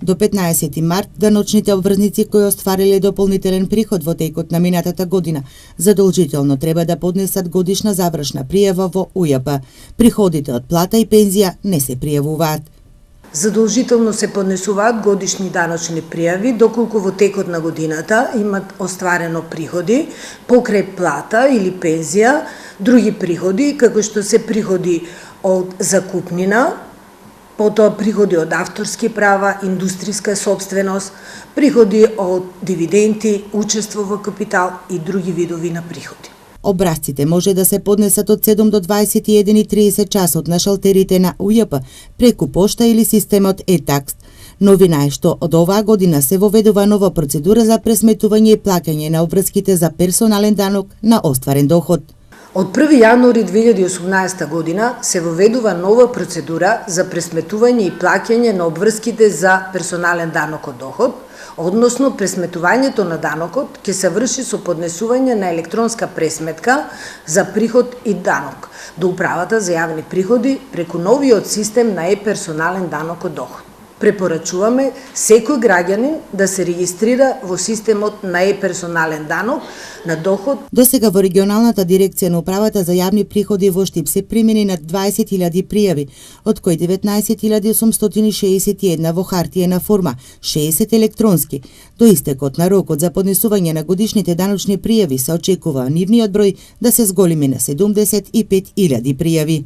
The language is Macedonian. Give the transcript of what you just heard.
До 15 март, даночните обврзници кои оствариле дополнителен приход во текот на минатата година, задолжително треба да поднесат годишна завршна пријава во УЈП. Приходите од плата и пензија не се пријавуваат. Задолжително се поднесуваат годишни даночни пријави доколку во текот на годината имат остварено приходи покрај плата или пензија, други приходи како што се приходи од закупнина, потоа приходи од авторски права, индустријска собственост, приходи од дивиденти, учество во капитал и други видови на приходи. Образците може да се поднесат од 7 до 21:30 часот на шалтерите на УЈП преку пошта или системот e-такс. Новина е што од оваа година се воведува нова процедура за пресметување и плаќање на обврските за персонален данок на остварен доход. Од 1 јануари 2018 година се воведува нова процедура за пресметување и плаќање на обврските за персонален данок од доход, односно пресметувањето на данокот ќе се врши со поднесување на електронска пресметка за приход и данок до Управата за јавни приходи преку новиот систем на е-персонален данок од доход. Препорачуваме секој граѓанин да се регистрира во системот на е-персонален данок на доход. Досега во регионалната дирекција на Управата за јавни приходи во Штип се примени над 20.000 пријави, од кои 19.861 во хартиена форма, 60 електронски. До истекот на рокот за поднесување на годишните даночни пријави се очекува нивниот број да се зголеми на 75.000 пријави.